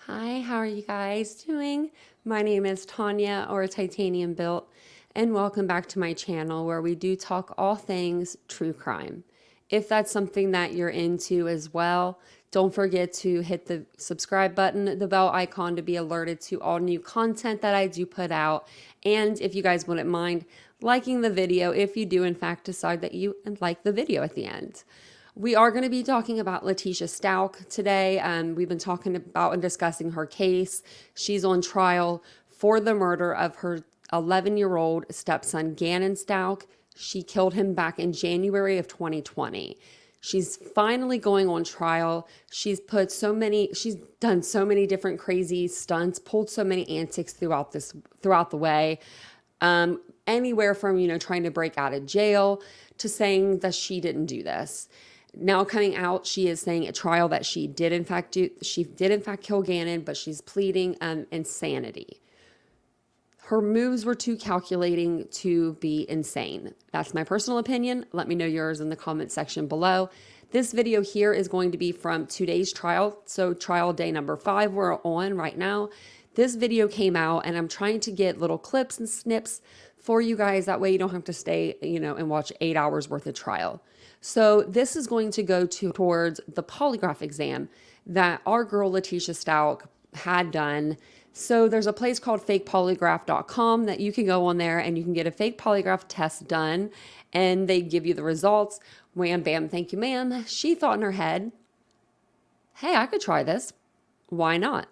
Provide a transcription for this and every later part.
Hi, how are you guys doing? My name is Tanya or TitaniumBuilt, and welcome back to my channel where we do talk all things true crime. If that's something that you're into as well, don't forget to hit the subscribe button, the bell icon to be alerted to all new content that I do put out. And if you guys wouldn't mind liking the video, if you do in fact decide that you like the video at the end. We are going to be talking about Letecia Stauch today. We've been talking about and discussing her case. She's on trial for the murder of her 11-year-old stepson, Gannon Stauch. She killed him back in January of 2020. She's finally going on trial. She's done so many different crazy stunts, pulled so many antics throughout the way. Anywhere from, trying to break out of jail to saying that she didn't do this. Now coming out, she is saying at trial that she did in fact kill Gannon, but she's pleading insanity. Her moves were too calculating to be insane. That's my personal opinion. Let me know yours in the comment section below. This video here is going to be from today's trial. So trial day number 5 we're on right now. This video came out and I'm trying to get little clips and snips for you guys. That way you don't have to stay, and watch 8 hours worth of trial. So this is going to go towards the polygraph exam that our girl Letecia Stauch had done. So there's a place called fakepolygraph.com that you can go on there and you can get a fake polygraph test done and they give you the results. Wham, bam, thank you, ma'am. She thought in her head, hey, I could try this. Why not?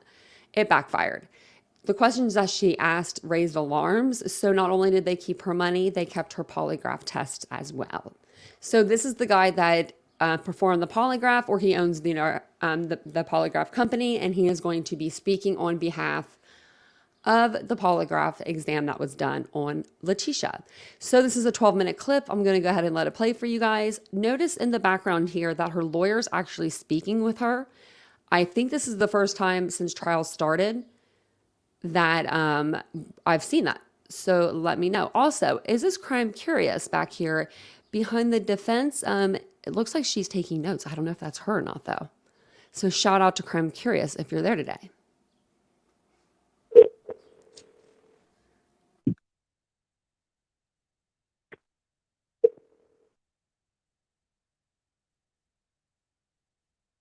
It backfired. The questions that she asked raised alarms. So not only did they keep her money, they kept her polygraph test as well. So this is the guy that performed the polygraph, or he owns the polygraph company, and he is going to be speaking on behalf of the polygraph exam that was done on Letecia. So this is a 12-minute clip. I'm going to go ahead and let it play for you guys. Notice in the background here that her lawyer's actually speaking with her. I think this is the first time since trial started that I've seen that. So let me know. Also, is this crime curious back here behind the defense? It looks like she's taking notes. I don't know if that's her or not, though. So shout out to Crime Curious if you're there today.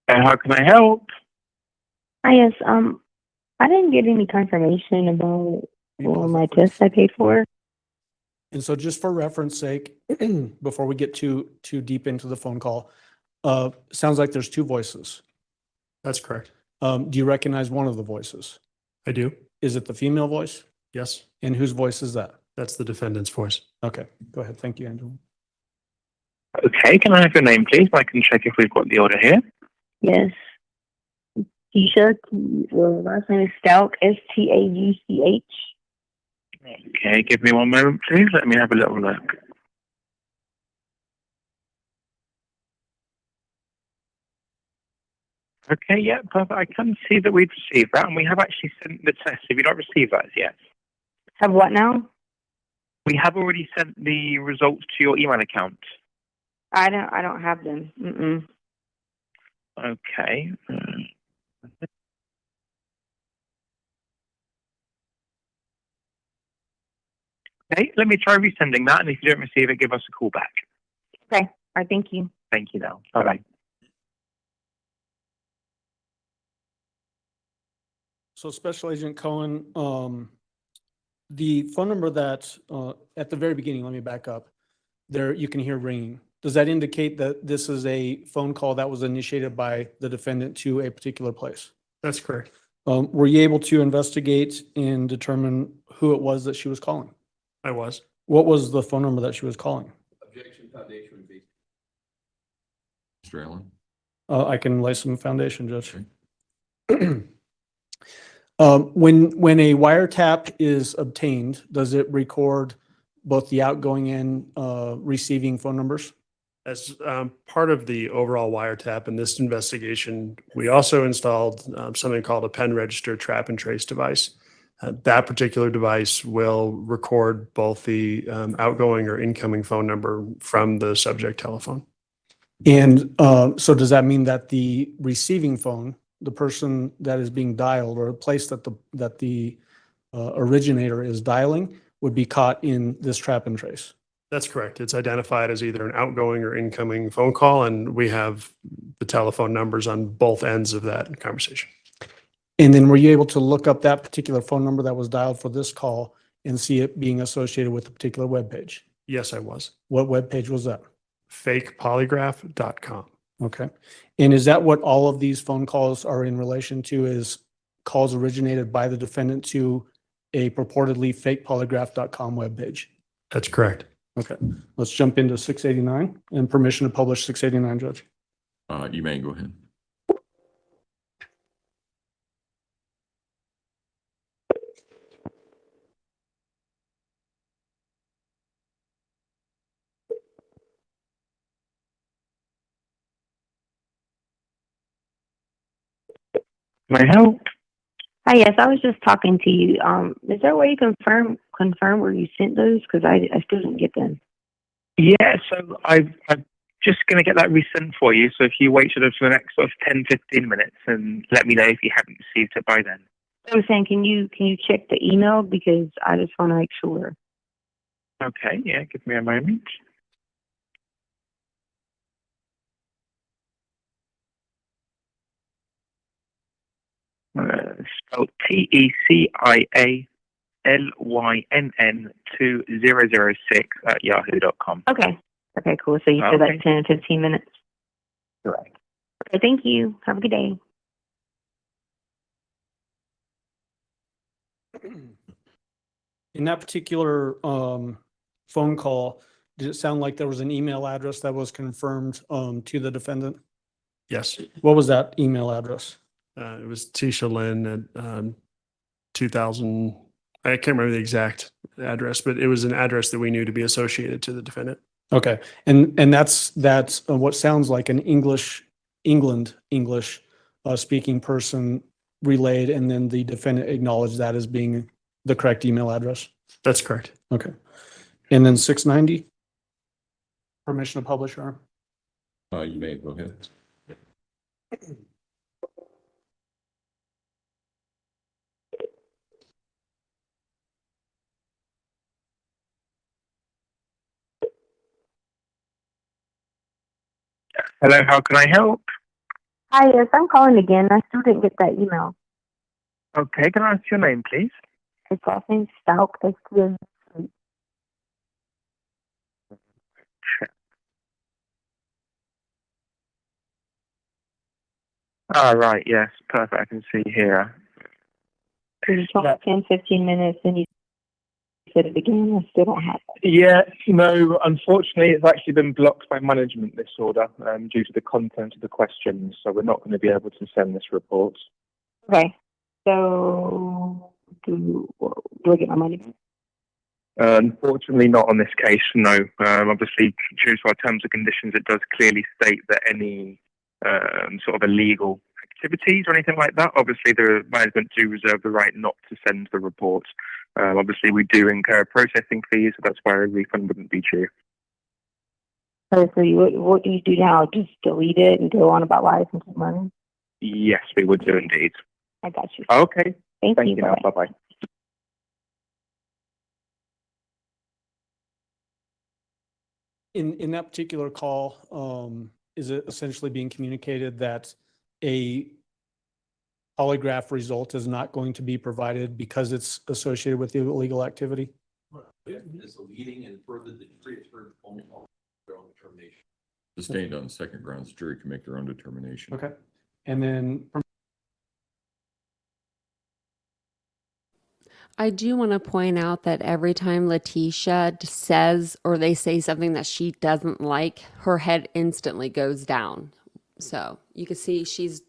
How can I help? Hi, yes. I didn't get any confirmation about my test I paid for. And so just for reference sake, before we get too deep into the phone call, sounds like there's 2 voices. That's correct. Do you recognize one of the voices? I do. Is it the female voice? Yes. And whose voice is that? That's the defendant's voice. Okay, go ahead. Thank you, Angela. Okay, can I have your name, please? I can check if we've got the order here. Yes. Keisha, last name is Stauch, Stauch. Okay, give me one moment, please. Let me have a little look. Okay, yeah, perfect. I can see that we've received that, and we have actually sent the test. Have you not received that yet? Have what now? We have already sent the results to your email account. I don't have them. Okay. Okay, let me try resending that, and if you don't receive it, give us a call back. Okay. All right. Thank you. Thank you, now. Bye-bye. So Special Agent Cohen, the phone number that at the very beginning, let me back up. There you can hear ringing. Does that indicate that this is a phone call that was initiated by the defendant to a particular place? That's correct. Were you able to investigate and determine who it was that she was calling? I was. What was the phone number that she was calling? Objection, foundation, V. Mr. Allen. I can lay some foundation, Judge. Okay. When a wiretap is obtained, does it record both the outgoing and receiving phone numbers? As part of the overall wiretap in this investigation, we also installed something called a pen register trap and trace device. That particular device will record both the outgoing or incoming phone number from the subject telephone. And so does that mean that the receiving phone the person that is being dialed or a place that the originator is dialing would be caught in this trap and trace. That's correct. It's identified as either an outgoing or incoming phone call, and we have the telephone numbers on both ends of that conversation. And then were you able to look up that particular phone number that was dialed for this call and see it being associated with a particular web page? Yes, I was. What web page was that? Fakepolygraph.com. Okay. And is that what all of these phone calls are in relation to, is calls originated by the defendant to a purportedly fakepolygraph.com webpage? That's correct. Okay, let's jump into 689 and permission to publish 689, Judge. You may go ahead. May I help? Hi, yes, I was just talking to you. Is there a way you confirm where you sent those? Because I still didn't get them. Yeah, so I'm just going to get that resent for you. So if you wait for the next sort of 10, 15 minutes and let me know if you haven't received it by then. I was saying, can you check the email, because I just want to make sure. Okay, yeah, give me a moment. Spelled TECIALYNN2006 @yahoo.com. Okay, cool. So you said Okay. like 10, 15 minutes. Correct. Okay, thank you. Have a good day. In that particular phone call, did it sound like there was an email address that was confirmed to the defendant? Yes. What was that email address? It was Tisha Lynn at 2000. I can't remember the exact address, but it was an address that we knew to be associated to the defendant. Okay, and that's what sounds like an England speaking person relayed, and then the defendant acknowledged that as being the correct email address. That's correct. Okay, and then 690, permission to publish, Your Honor. You may go ahead. Hello, how can I help? Hi, yes, I'm calling again. I still didn't get that email. Okay, can I ask your name, please? It's last name Stauch, S-T-A. Ah, right, yes, perfect. I can see here. You told me 10, 15 minutes, and you said it again. I still don't have it. Yeah, no, unfortunately, it's actually been blocked by management, this order, due to the content of the questions, so we're not going to be able to send this report. Okay, so do I get my money back? Unfortunately, not on this case, no. Obviously, due to our terms and conditions, it does clearly state that any sort of illegal activities or anything like that, obviously the management do reserve the right not to send the report. Obviously, we do incur processing fees, so that's why a refund wouldn't be due. So what do you do now? Just delete it and go on about life and keep money? Yes, we would do indeed. I got you. Okay, Thank thank you. you now. Bye-bye. Bye-bye. In that particular call, is it essentially being communicated that a polygraph result is not going to be provided because it's associated with the illegal activity? Is the leading and further the jury heard only their own determination. Sustained on the second grounds, the jury can make their own determination. Okay, and then I do want to point out that every time Letecia says or they say something that she doesn't like, her head instantly goes down. So you can see she's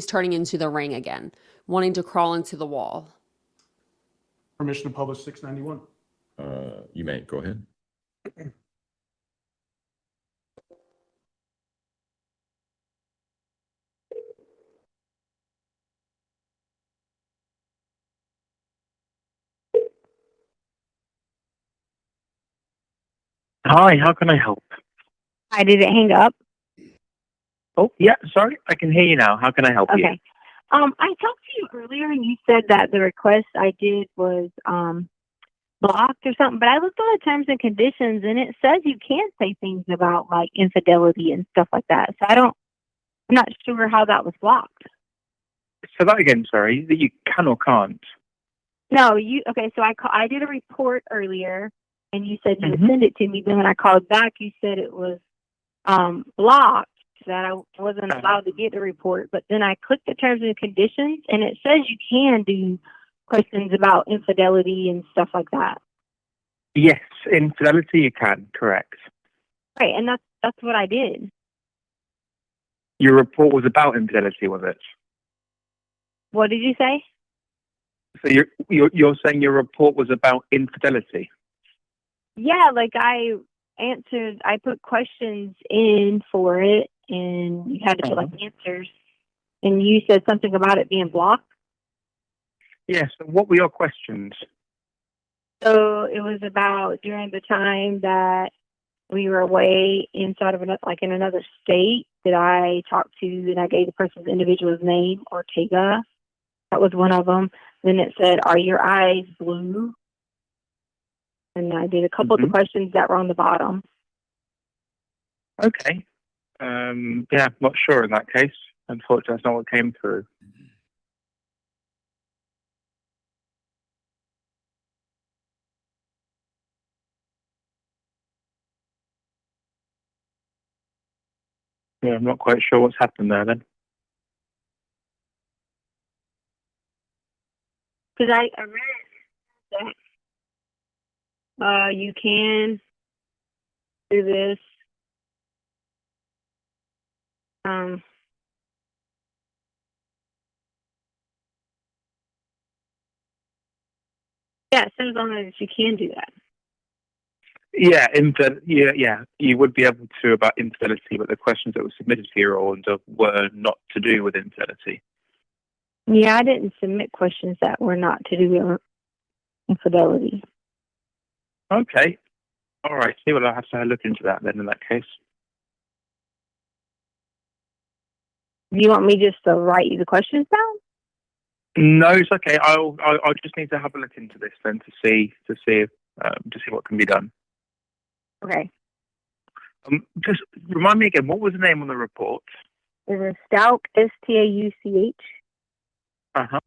turning into the ring again, wanting to crawl into the wall. permission to publish 691. You may go ahead. Hi, how can I help? I didn't hang up. Oh, yeah, sorry, I can hear you now. How can I help you? Okay. I talked to you earlier and you said that the request I did was blocked or something, but I looked on the terms and conditions and it says you can say things about like infidelity and stuff like that. So I'm not sure how that was blocked. So that again, sorry, that you can or can't. No, okay, so I did a report earlier and you said you would Mhm. send it to me. Then when I called back, you said it was blocked, that I wasn't allowed to get the report. But then I clicked the terms and conditions and it says you can do questions about infidelity and stuff like that. Yes, infidelity you can, correct. Right, and that's what I did. Your report was about infidelity, was it? What did you say? So you're saying your report was about infidelity? Yeah, like I put questions in for it and you had to put like answers and you said something about it being blocked. Yes. So what were your questions? So it was about during the time that we were away inside of in another state that I talked to, and I gave the person's individual's name, Ortega. That was one of them. Then it said, "Are your eyes blue?" And I did a couple of the questions that were on the bottom. Okay. Yeah, I'm not sure in that case. Unfortunately, that's not what came through. Yeah, I'm not quite sure what's happened there then. Because I read that you can do this. Yeah, it says on there that you can do that. Yeah, you would be able to about infidelity, but the questions that were submitted to your order were not to do with infidelity. Yeah, I didn't submit questions that were not to do with infidelity. Okay. All right. See, well, I'll have to look into that then in that case. You want me just to write you the questions down? No, it's okay. I'll just need to have a look into this then to see what can be done. Okay. Just remind me again, what was the name on the report? It was Stauch, Stauch. And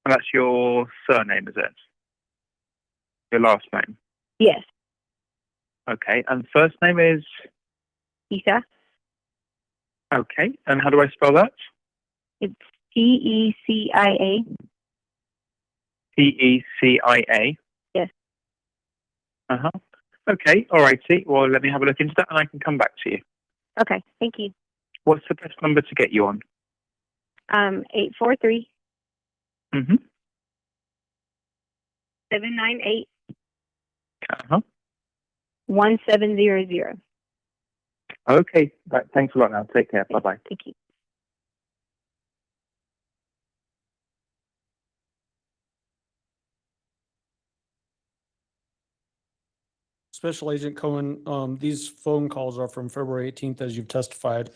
that's your surname, is it? Your last name? Yes. Okay. And first name is? Tecia. Okay. And how do I spell that? It's Tecia. Tecia. Yes. Okay. All righty. Well, let me have a look into that and I can come back to you. Okay. Thank you. What's the best number to get you on? 843 Mm-hmm. 798 Uh-huh. 1700. Okay. Right. Thanks a lot now. Take care. Bye-bye. Thank you. Special Agent Cohen, these phone calls are from February 18th, as you've testified.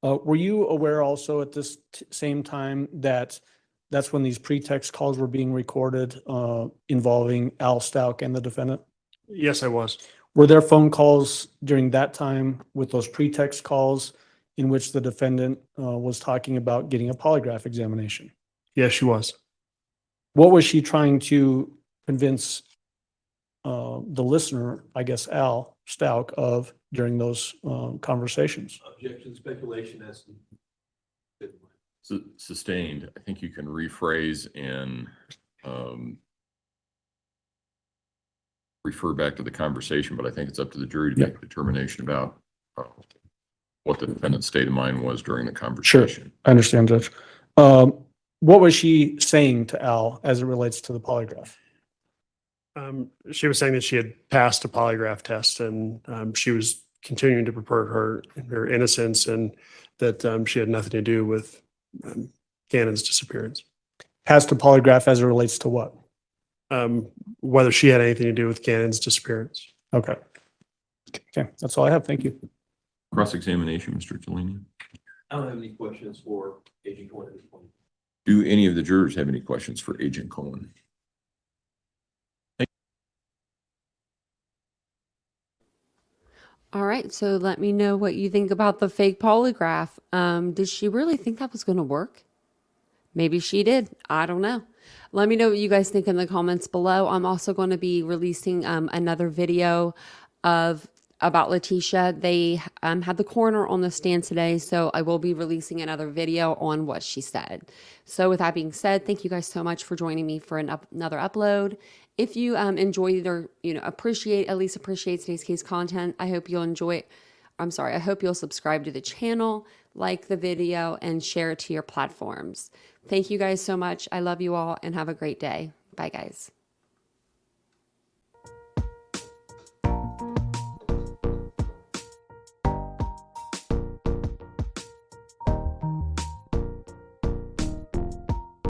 Were you aware also at this same time that that's when these pretext calls were being recorded involving Al Stauch and the defendant? Yes, I was. Were there phone calls during that time with those pretext calls in which the defendant was talking about getting a polygraph examination? Yes, she was. What was she trying to convince the listener, I guess Al Stauch, of during those conversations? Objection, speculation, as sustained. I think you can rephrase and refer back to the conversation, but I think it's up to the jury to make a determination about what the defendant's state of mind was during the conversation. I understand, Judge. What was she saying to Al as it relates to the polygraph? She was saying that she had passed a polygraph test and she was continuing to purport her innocence and that she had nothing to do with Gannon's disappearance. Passed a polygraph as it relates to what? Whether she had anything to do with Gannon's disappearance. Okay. Okay, that's all I have. Thank you. Cross-examination, Mr. Tellini. I don't have any questions for Agent Cohen at this point. Do any of the jurors have any questions for Agent Cohen? All right, so let me know what you think about the fake polygraph. Did she really think that was going to work? Maybe she did. I don't know. Let me know what you guys think in the comments below. I'm also going to be releasing another video about Letecia. They had the coroner on the stand today, so I will be releasing another video on what she said. So with that being said, thank you guys so much for joining me for another upload. If you enjoyed or appreciate today's case content, I hope you'll enjoy it. I hope you'll subscribe to the channel, like the video, and share it to your platforms. Thank you guys so much. I love you all and have a great day. Bye, guys.